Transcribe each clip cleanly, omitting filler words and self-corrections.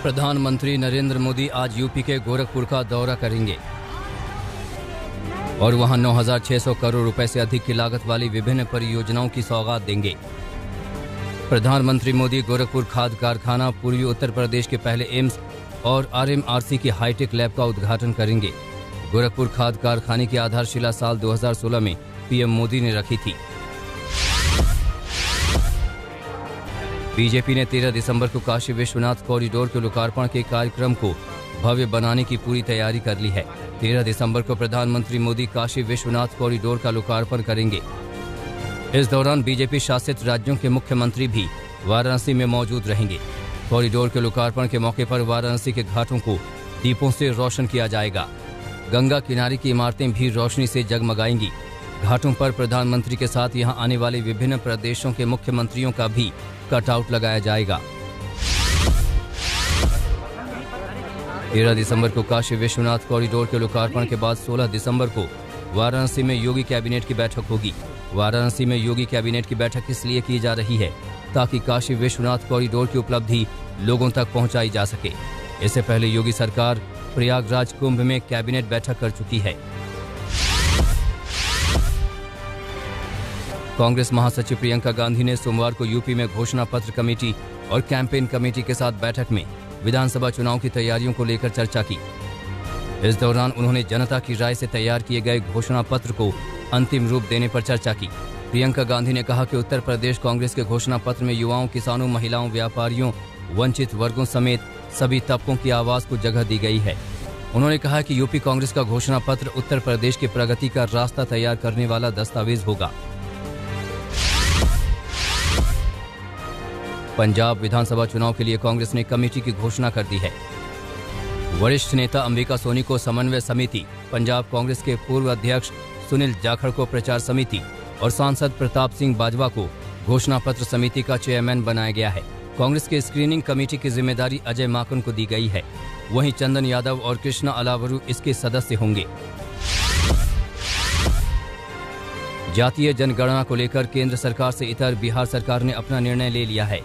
प्रधानमंत्री नरेंद्र मोदी आज यूपी के गोरखपुर का दौरा करेंगे और वहां 9,600 करोड़ रुपए से अधिक की लागत वाली विभिन्न परियोजनाओं की सौगात देंगे। प्रधानमंत्री मोदी गोरखपुर खाद कारखाना, पूर्वी उत्तर प्रदेश के पहले एम्स और RMRC की हाईटेक लैब का उद्घाटन करेंगे। गोरखपुर खाद कारखाने की आधारशिला साल 2016 में पीएम मोदी ने रखी थी। बीजेपी ने 13 दिसंबर को काशी विश्वनाथ कॉरिडोर के लोकार्पण के कार्यक्रम को भव्य बनाने की पूरी तैयारी कर ली है। 13 दिसंबर को प्रधानमंत्री मोदी काशी विश्वनाथ कॉरिडोर का लोकार्पण करेंगे। इस दौरान बीजेपी शासित राज्यों के मुख्यमंत्री भी वाराणसी में मौजूद रहेंगे। कॉरिडोर के लोकार्पण के मौके पर वाराणसी के घाटों को दीपों से रोशन किया जाएगा। गंगा किनारे की इमारतें भी रोशनी से जगमगाएंगी। घाटों पर प्रधानमंत्री के साथ यहां आने वाले विभिन्न प्रदेशों के मुख्यमंत्रियों का भी कटआउट लगाया जाएगा। 13 दिसंबर को काशी विश्वनाथ कॉरिडोर के लोकार्पण के बाद 16 दिसंबर को वाराणसी में योगी कैबिनेट की बैठक होगी। वाराणसी में योगी कैबिनेट की बैठक इसलिए की जा रही है ताकि काशी विश्वनाथ कॉरिडोर की उपलब्धि लोगों तक पहुंचाई जा सके। इससे पहले योगी सरकार प्रयागराज कुंभ में कैबिनेट बैठक कर चुकी है। कांग्रेस महासचिव प्रियंका गांधी ने सोमवार को यूपी में घोषणा पत्र कमेटी और कैंपेन कमेटी के साथ बैठक में विधानसभा चुनाव की तैयारियों को लेकर चर्चा की। इस दौरान उन्होंने जनता की राय से तैयार किए गए घोषणा पत्र को अंतिम रूप देने पर चर्चा की। प्रियंका गांधी ने कहा कि उत्तर प्रदेश कांग्रेस के घोषणा पत्र में युवाओं, किसानों, महिलाओं, व्यापारियों, वंचित वर्गों समेत सभी तबकों की आवाज को जगह दी गई है। उन्होंने कहा कि यूपी कांग्रेस का घोषणा पत्र उत्तर प्रदेश की प्रगति का रास्ता तैयार करने वाला दस्तावेज होगा। पंजाब विधानसभा चुनाव के लिए कांग्रेस ने कमेटी की घोषणा कर दी है। वरिष्ठ नेता अंबिका सोनी को समन्वय समिति, पंजाब कांग्रेस के पूर्व अध्यक्ष सुनील जाखड़ को प्रचार समिति और सांसद प्रताप सिंह बाजवा को घोषणा पत्र समिति का चेयरमैन बनाया गया है। कांग्रेस के स्क्रीनिंग कमेटी की जिम्मेदारी अजय माकन को दी गई है। वहीं चंदन यादव और कृष्णा अलावरू इसके सदस्य होंगे। जातीय जनगणना को लेकर केंद्र सरकार से इतर बिहार सरकार ने अपना निर्णय ले लिया है।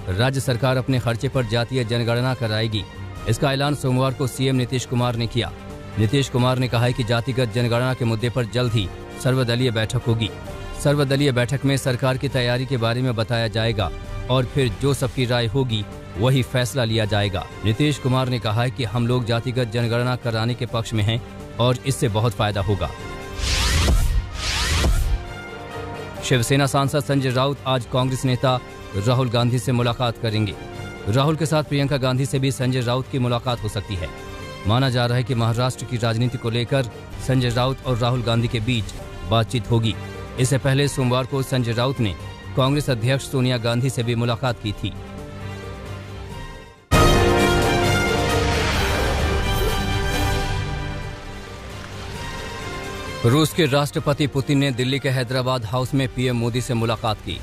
राज्य सरकार अपने खर्चे पर जातीय जनगणना कराएगी। इसका ऐलान सोमवार को सीएम नीतीश कुमार ने किया। नीतीश कुमार ने कहा है कि जातिगत जनगणना के मुद्दे पर जल्द ही सर्वदलीय बैठक होगी। सर्वदलीय बैठक में सरकार की तैयारी के बारे में बताया जाएगा और फिर जो सबकी राय होगी वही फैसला लिया जाएगा। नीतीश कुमार ने कहा है कि हम लोग जातिगत जनगणना कराने के पक्ष में हैं और इससे बहुत फायदा होगा। शिवसेना सांसद संजय राउत आज कांग्रेस नेता राहुल गांधी से मुलाकात करेंगे। राहुल के साथ प्रियंका गांधी से भी संजय राउत की मुलाकात हो सकती है। माना जा रहा है कि महाराष्ट्र की राजनीति को लेकर संजय राउत और राहुल गांधी के बीच बातचीत होगी। इससे पहले सोमवार को संजय राउत ने कांग्रेस अध्यक्ष सोनिया गांधी से भी मुलाकात की थी। रूस के राष्ट्रपति पुतिन ने दिल्ली के हैदराबाद हाउस में पीएम मोदी से मुलाकात की।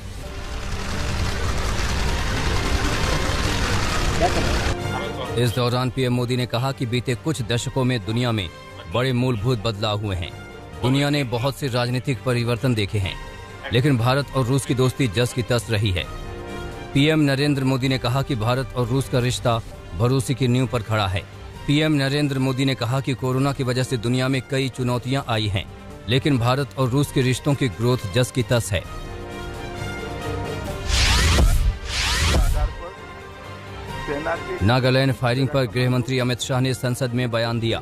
इस दौरान पीएम मोदी ने कहा कि बीते कुछ दशकों में दुनिया में बड़े मूलभूत बदलाव हुए हैं। दुनिया ने बहुत से राजनीतिक परिवर्तन देखे हैं, लेकिन भारत और रूस की दोस्ती जस की तस रही है। पीएम नरेंद्र मोदी ने कहा कि भारत और रूस का रिश्ता भरोसे की नींव पर खड़ा है। पीएम नरेंद्र मोदी ने कहा कि कोरोना की वजह से दुनिया में कई चुनौतियां आई हैं, लेकिन भारत और रूस के रिश्तों की ग्रोथ जस की तस है। नागालैंड फायरिंग पर गृह मंत्री अमित शाह ने संसद में बयान दिया।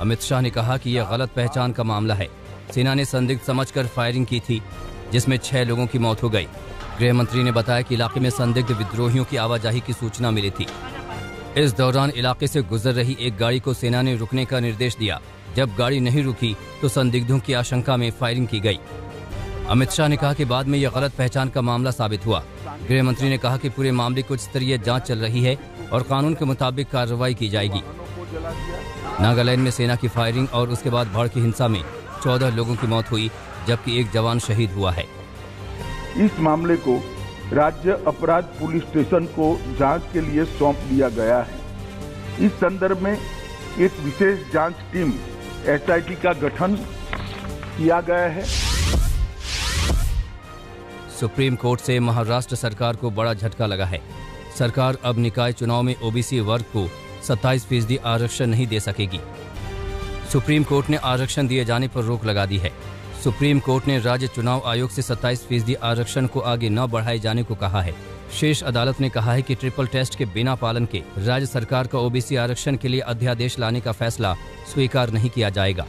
अमित शाह ने कहा कि यह गलत पहचान का मामला है। सेना ने संदिग्ध समझकर फायरिंग की थी, जिसमें 6 लोगों की मौत हो गई। गृह मंत्री ने बताया कि इलाके में संदिग्ध विद्रोहियों की आवाजाही की सूचना मिली थी। इस दौरान इलाके से गुजर रही एक गाड़ी को सेना ने रुकने का निर्देश दिया। जब गाड़ी नहीं रुकी तो संदिग्धों की आशंका में फायरिंग की गई। अमित शाह ने कहा कि बाद में यह गलत पहचान का मामला साबित हुआ। गृह मंत्री ने कहा कि पूरे मामले की उच्च स्तरीय जांच चल रही है और कानून के मुताबिक कार्रवाई की जाएगी। नागालैंड में सेना की फायरिंग और उसके बाद भड़की हिंसा में 14 लोगों की मौत हुई, जबकि एक जवान शहीद हुआ है। इस मामले को राज्य अपराध पुलिस स्टेशन को जांच के लिए सौंप दिया गया है। इस संदर्भ में एक विशेष जांच टीम SIT का गठन किया गया है। सुप्रीम कोर्ट से महाराष्ट्र सरकार को बड़ा झटका लगा है। सरकार अब निकाय चुनाव में ओबीसी वर्ग को 27% आरक्षण नहीं दे सकेगी। सुप्रीम कोर्ट ने आरक्षण दिए जाने पर रोक लगा दी है। सुप्रीम कोर्ट ने राज्य चुनाव आयोग से 27% आरक्षण को आगे न बढ़ाए जाने को कहा है। शीर्ष अदालत ने कहा है कि ट्रिपल टेस्ट के बिना पालन के राज्य सरकार का ओबीसी आरक्षण के लिए अध्यादेश लाने का फैसला स्वीकार नहीं किया जाएगा।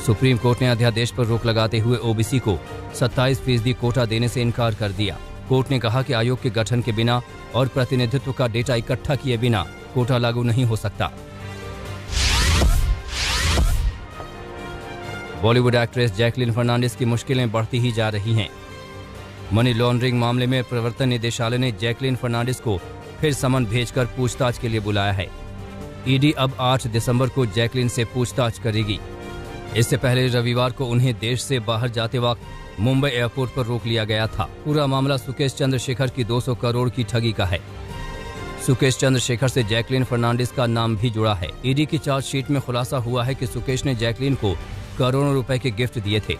सुप्रीम कोर्ट ने अध्यादेश पर रोक लगाते हुए ओबीसी को 27% कोटा देने से इनकार कर दिया। कोर्ट ने कहा कि आयोग के गठन के बिना और प्रतिनिधित्व का डेटा इकट्ठा किए बिना कोटा लागू नहीं हो सकता। बॉलीवुड एक्ट्रेस जैकलीन फर्नांडिस की मुश्किलें बढ़ती ही जा रही हैं। मनी लॉन्ड्रिंग मामले में प्रवर्तन निदेशालय ने जैकलीन फर्नांडिस को फिर समन भेजकर पूछताछ के लिए बुलाया है। ईडी अब 8 दिसंबर को जैकलीन से पूछताछ करेगी। इससे पहले रविवार को उन्हें देश से बाहर जाते वक्त मुंबई एयरपोर्ट पर रोक लिया गया था। पूरा मामला सुकेश चंद्रशेखर की 200 करोड़ की ठगी का है। सुकेश चंद्रशेखर से जैकलीन फर्नांडिस का नाम भी जुड़ा है। ईडी की चार्जशीट में खुलासा हुआ है कि सुकेश ने जैकलीन को करोड़ों रुपए के गिफ्ट दिए थे।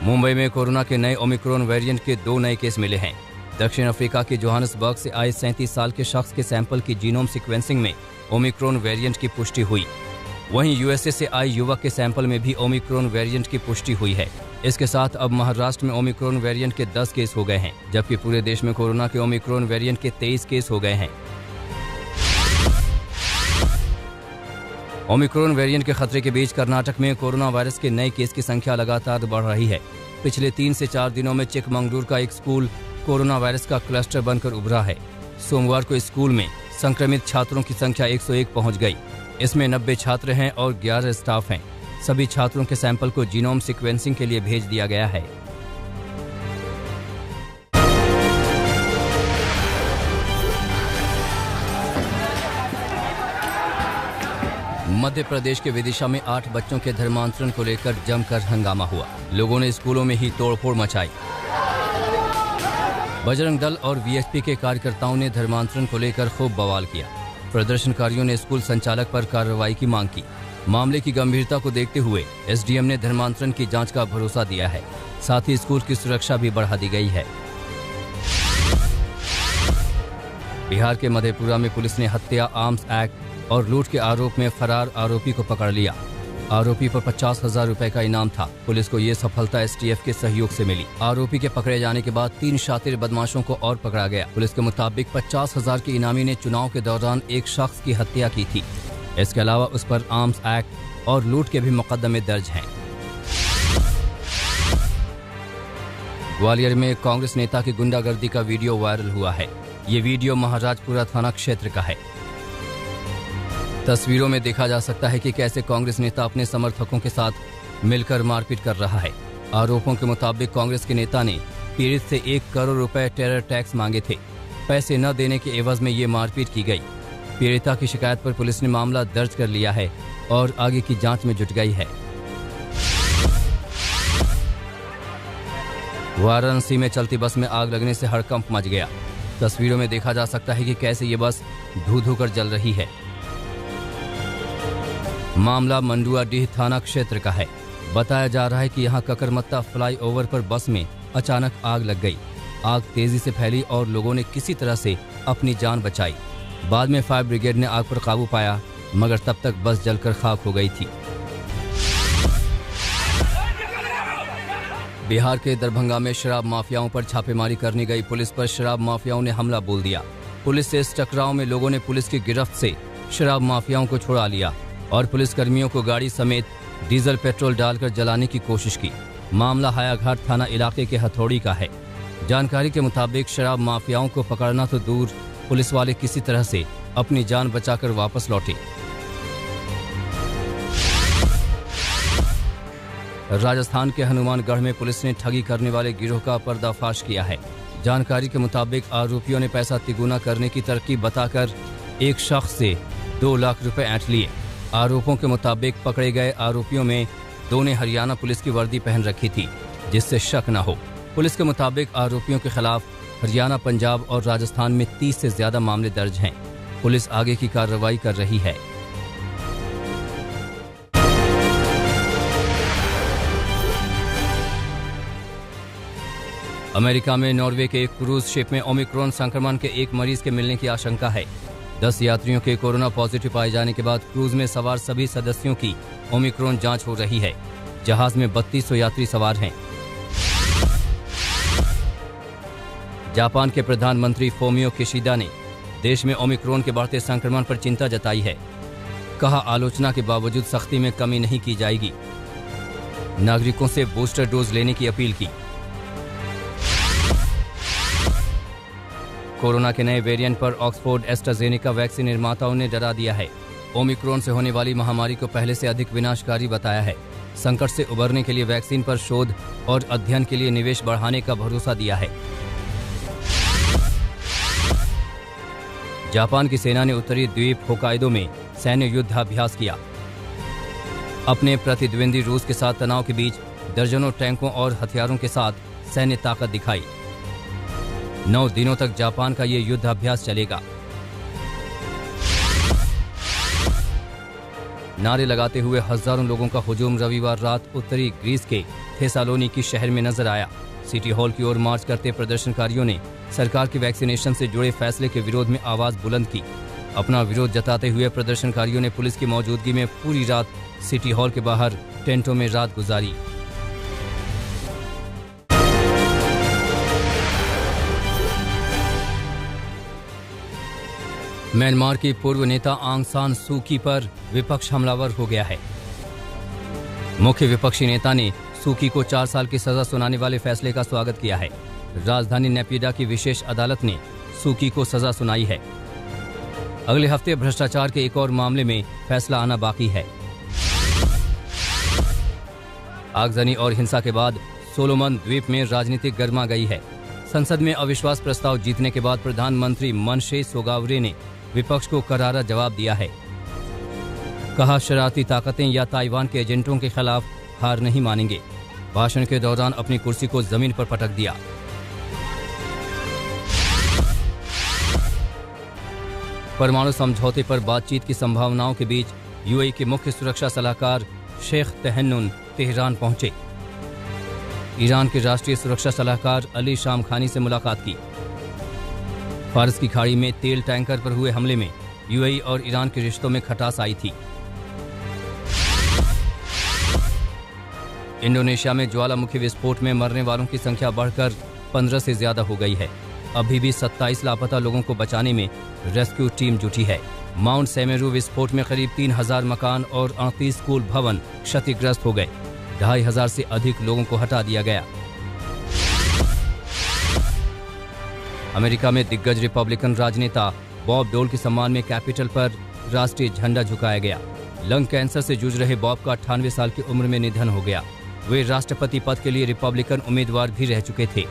मुंबई में कोरोना के नए ओमिक्रॉन वेरिएंट के 2 नए केस मिले हैं। दक्षिण अफ्रीका के जोहान्सबर्ग से आए 37 साल के शख्स के सैंपल की जीनोम सीक्वेंसिंग में ओमिक्रॉन वेरिएंट की पुष्टि हुई। वहीं यूएसए से आए युवक के सैंपल में भी ओमिक्रॉन वेरिएंट की पुष्टि हुई है। इसके साथ अब महाराष्ट्र में ओमिक्रॉन वेरिएंट के 10 केस हो गए हैं, जबकि पूरे देश में कोरोना के ओमिक्रॉन वेरिएंट के 23 केस हो गए हैं। ओमिक्रॉन वेरिएंट के खतरे के बीच कर्नाटक में कोरोना वायरस के नए केस की संख्या लगातार बढ़ रही है। पिछले 3 से 4 दिनों में चिकमंगलुरु का एक स्कूल कोरोना वायरस का क्लस्टर बनकर उभरा है। सोमवार को स्कूल में संक्रमित छात्रों की संख्या 101 पहुंच गई। इसमें 90 छात्र हैं और 11 स्टाफ हैं। सभी छात्रों के सैंपल को जीनोम सीक्वेंसिंग के लिए भेज दिया गया है। मध्य प्रदेश के विदिशा में 8 बच्चों के धर्मांतरण को लेकर जमकर हंगामा हुआ। लोगों ने स्कूलों में ही तोड़फोड़ मचाई। बजरंग दल और वीएचपी के कार्यकर्ताओं ने धर्मांतरण को लेकर खूब बवाल किया। प्रदर्शनकारियों ने स्कूल संचालक पर कार्रवाई की मांग की। मामले की गंभीरता को देखते हुए एसडीएम ने धर्मांतरण की जांच का भरोसा दिया है। साथ ही स्कूल की सुरक्षा भी बढ़ा दी गई है। बिहार के मधेपुरा में पुलिस ने हत्या, आर्म्स एक्ट और लूट के आरोप में फरार आरोपी को पकड़ लिया। आरोपी पर 50,000 रुपए का इनाम था। पुलिस को ये सफलता एसटीएफ के सहयोग से मिली। आरोपी के पकड़े जाने के बाद 3 शातिर बदमाशों को और पकड़ा गया। पुलिस के मुताबिक 50,000 के इनामी ने चुनाव के दौरान एक शख्स की हत्या की थी। इसके अलावा उस पर आर्म्स एक्ट और लूट के भी मुकदमे दर्ज हैं। ग्वालियर में कांग्रेस नेता की गुंडागर्दी का वीडियो वायरल हुआ है। ये वीडियो महाराजपुरा थाना क्षेत्र का है। तस्वीरों में देखा जा सकता है कि कैसे कांग्रेस नेता अपने समर्थकों के साथ मिलकर मारपीट कर रहा है। आरोपों के मुताबिक कांग्रेस के नेता ने पीड़ित से 1 करोड़ रुपए टेरर टैक्स मांगे थे। पैसे न देने के एवज में ये मारपीट की गई। पीड़िता की शिकायत पर पुलिस ने मामला दर्ज कर लिया है और आगे की जांच में जुट गई है। वाराणसी में चलती बस में आग लगने से हड़कंप मच गया। तस्वीरों में देखा जा सकता है कि कैसे ये बस धू-धू कर जल रही है। मामला मंडुआडीह थाना क्षेत्र का है। बताया जा रहा है कि यहां ककरमत्ता फ्लाईओवर पर बस में अचानक आग लग गई। आग तेजी से फैली और लोगों ने किसी तरह से अपनी जान बचाई। बाद में फायर ब्रिगेड ने आग पर काबू पाया, मगर तब तक बस जलकर खाक हो गई थी। बिहार के दरभंगा में शराब माफियाओं पर छापेमारी करने गई पुलिस पर शराब माफियाओं ने हमला बोल दिया। पुलिस से इस टकराव में लोगों ने पुलिस की गिरफ्त से शराब माफियाओं को छुड़ा लिया और पुलिसकर्मियों को गाड़ी समेत डीजल पेट्रोल डालकर जलाने की कोशिश की। मामला हायाघाट थाना इलाके के हथौड़ी का है। जानकारी के मुताबिक शराब माफियाओं को पकड़ना तो दूर, पुलिस वाले किसी तरह से अपनी जान बचाकर वापस लौटे। राजस्थान के हनुमानगढ़ में पुलिस ने ठगी करने वाले गिरोह का पर्दाफाश किया है। जानकारी के मुताबिक आरोपियों ने पैसा तिगुना करने की तरकीब बताकर एक शख्स से 2 लाख रुपए ऐंठ लिए। आरोपों के मुताबिक पकड़े गए आरोपियों में 2 ने हरियाणा पुलिस की वर्दी पहन रखी थी, जिससे शक न हो। पुलिस के मुताबिक आरोपियों के खिलाफ हरियाणा, पंजाब और राजस्थान में 30 से ज्यादा मामले दर्ज हैं। पुलिस आगे की कार्रवाई कर रही है। अमेरिका में नॉर्वे के एक क्रूज शिप में ओमिक्रॉन संक्रमण के एक मरीज के मिलने की आशंका है। 10 यात्रियों के कोरोना पॉजिटिव पाए जाने के बाद क्रूज में सवार सभी सदस्यों की ओमिक्रॉन जांच हो रही है। जहाज में 3200 यात्री सवार हैं। जापान के प्रधानमंत्री फोमियो किशिदा ने देश में ओमिक्रॉन के बढ़ते संक्रमण पर चिंता जताई है। कहा, आलोचना के बावजूद सख्ती में कमी नहीं की जाएगी। नागरिकों से बूस्टर डोज लेने की अपील की। कोरोना के नए वेरिएंट पर ऑक्सफोर्ड एस्ट्राजेनेका वैक्सीन निर्माताओं ने डरा दिया है। ओमिक्रॉन से होने वाली महामारी को पहले से अधिक विनाशकारी बताया है। संकट से उबरने के लिए वैक्सीन पर शोध और अध्ययन के लिए निवेश बढ़ाने का भरोसा दिया है। जापान की सेना ने उत्तरी द्वीप होकाइडो में सैन्य युद्धाभ्यास किया। अपने प्रतिद्वंदी रूस के साथ तनाव के बीच दर्जनों टैंकों और हथियारों के साथ सैन्य ताकत दिखाई। 9 दिनों तक जापान का ये युद्धाभ्यास चलेगा। नारे लगाते हुए हजारों लोगों का हुजूम रविवार रात उत्तरी ग्रीस के थेसालोनिकी शहर में नजर आया। सिटी हॉल की ओर मार्च करते प्रदर्शनकारियों ने सरकार के वैक्सीनेशन से जुड़े फैसले के विरोध में आवाज बुलंद की। अपना विरोध जताते हुए प्रदर्शनकारियों ने पुलिस की मौजूदगी में पूरी रात सिटी हॉल के बाहर टेंटों में रात गुजारी। म्यांमार की पूर्व नेता आंग सान सू की पर विपक्ष हमलावर हो गया है। मुख्य विपक्षी नेता ने सू की को 4 साल की सजा सुनाने वाले फैसले का स्वागत किया है। राजधानी नेपिडा की विशेष अदालत ने सू की को सजा सुनाई है। अगले हफ्ते भ्रष्टाचार के एक और मामले में फैसला आना बाकी है। आगजनी और हिंसा के बाद सोलोमन द्वीप में राजनीतिक गर्मा गई है। संसद में अविश्वास प्रस्ताव जीतने के बाद प्रधानमंत्री मनशे सोगावरे ने विपक्ष को करारा जवाब दिया है। कहा, शरारती ताकतें या ताइवान के एजेंटों के खिलाफ हार नहीं मानेंगे। भाषण के दौरान अपनी कुर्सी को जमीन पर पटक दिया। परमाणु समझौते पर बातचीत की संभावनाओं के बीच यूएई के मुख्य सुरक्षा सलाहकार शेख तहन्नुन तेहरान पहुंचे। ईरान के राष्ट्रीय सुरक्षा सलाहकार अली शामखानी से मुलाकात की। फारस की खाड़ी में तेल टैंकर पर हुए हमले में यूएई और ईरान के रिश्तों में खटास आई थी। इंडोनेशिया में ज्वालामुखी विस्फोट में मरने वालों की संख्या बढ़कर 15 से ज्यादा हो गई है। अभी भी 27 लापता लोगों को बचाने में रेस्क्यू टीम जुटी है। माउंट सेमेरू विस्फोट में करीब 3000 मकान और 38 स्कूल भवन क्षतिग्रस्त हो गए। 2500 से अधिक लोगों को हटा दिया गया। अमेरिका में दिग्गज रिपब्लिकन राजनेता बॉब डोल के सम्मान में कैपिटल पर राष्ट्रीय झंडा झुकाया गया। लंग कैंसर से जूझ रहे बॉब का 98 साल की उम्र में निधन हो गया। वे राष्ट्रपति पद के लिए रिपब्लिकन उम्मीदवार भी रह चुके थे।